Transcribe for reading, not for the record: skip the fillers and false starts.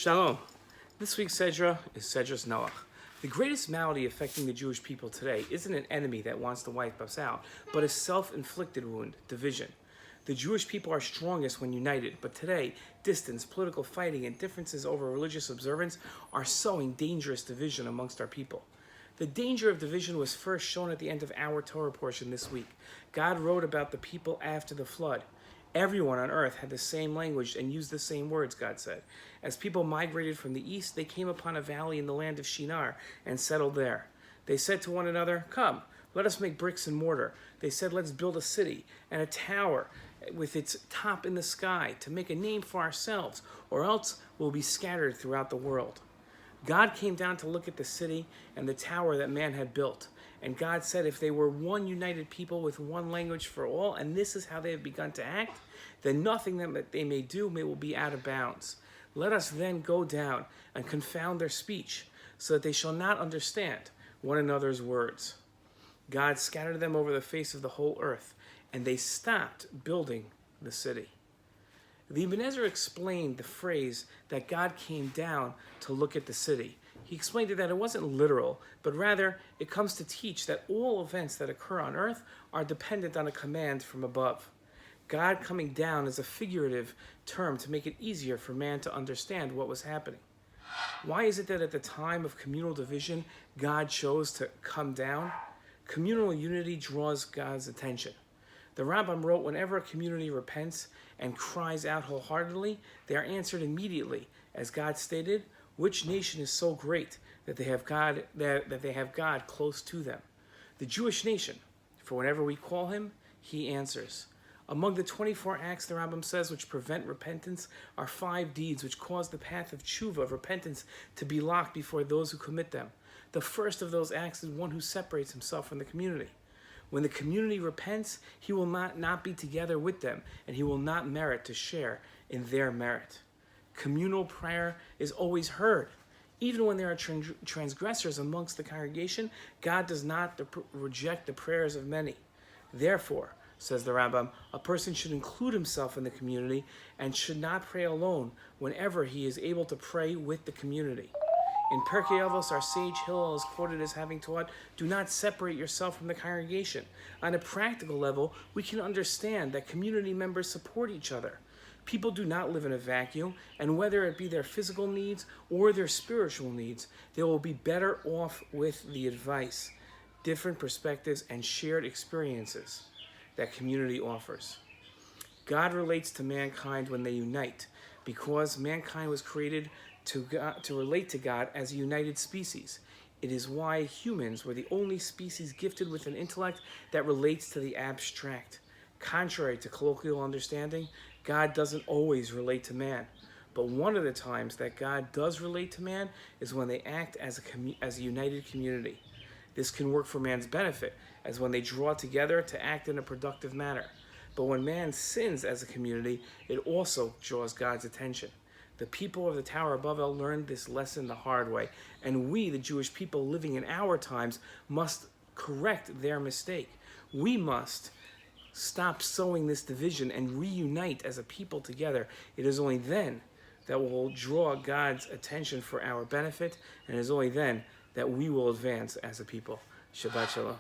Shalom. This week's Sedra is Sedra Noach. The greatest malady affecting the Jewish people today isn't an enemy that wants to wipe us out, but a self-inflicted wound, division. The Jewish people are strongest when united, but today, distance, political fighting, and differences over religious observance are sowing dangerous division amongst our people. The danger of division was first shown at the end of our Torah portion this week. God wrote about the people after the flood. Everyone on earth had the same language and used the same words, God said. As people migrated from the east, they came upon a valley in the land of Shinar and settled there. They said to one another, "Come, let us make bricks and mortar." They said, "Let's build a city and a tower with its top in the sky to make a name for ourselves, or else we'll be scattered throughout the world." God came down to look at the city and the tower that man had built. And God said, if they were one united people with one language for all, and this is how they have begun to act, then nothing that they may do will be out of bounds. Let us then go down and confound their speech, so that they shall not understand one another's words. God scattered them over the face of the whole earth, and they stopped building the city. The Ibn Ezra explained the phrase that God came down to look at the city. He explained it that it wasn't literal, but rather it comes to teach that all events that occur on earth are dependent on a command from above. God coming down is a figurative term to make it easier for man to understand what was happening. Why is it that at the time of communal division, God chose to come down? Communal unity draws God's attention. The Rambam wrote, whenever a community repents and cries out wholeheartedly, they are answered immediately. As God stated, which nation is so great that they have God close to them? The Jewish nation, for whenever we call him, he answers. Among the 24 acts, the Rambam says, which prevent repentance, are 5 deeds which cause the path of tshuva, of repentance, to be locked before those who commit them. The first of those acts is one who separates himself from the community. When the community repents, he will not be together with them, and he will not merit to share in their merit. Communal prayer is always heard. Even when there are transgressors amongst the congregation, God does not reject the prayers of many. Therefore, says the Rambam, a person should include himself in the community and should not pray alone whenever he is able to pray with the community. In Pirkei Avos, our sage Hillel is quoted as having taught, do not separate yourself from the congregation. On a practical level, we can understand that community members support each other. People do not live in a vacuum, and whether it be their physical needs or their spiritual needs, they will be better off with the advice, different perspectives, and shared experiences that community offers. God relates to mankind when they unite, because mankind was created to relate to God as a united species. It is why humans were the only species gifted with an intellect that relates to the abstract. Contrary to colloquial understanding, God doesn't always relate to man. But one of the times that God does relate to man is when they act as a united community. This can work for man's benefit, as when they draw together to act in a productive manner. But when man sins as a community, it also draws God's attention. The people of the Tower of Babel learned this lesson the hard way, and we, the Jewish people living in our times, must correct their mistake. We must stop sowing this division and reunite as a people together. It is only then that will draw God's attention for our benefit, and it is only then that we will advance as a people. Shabbat Shalom.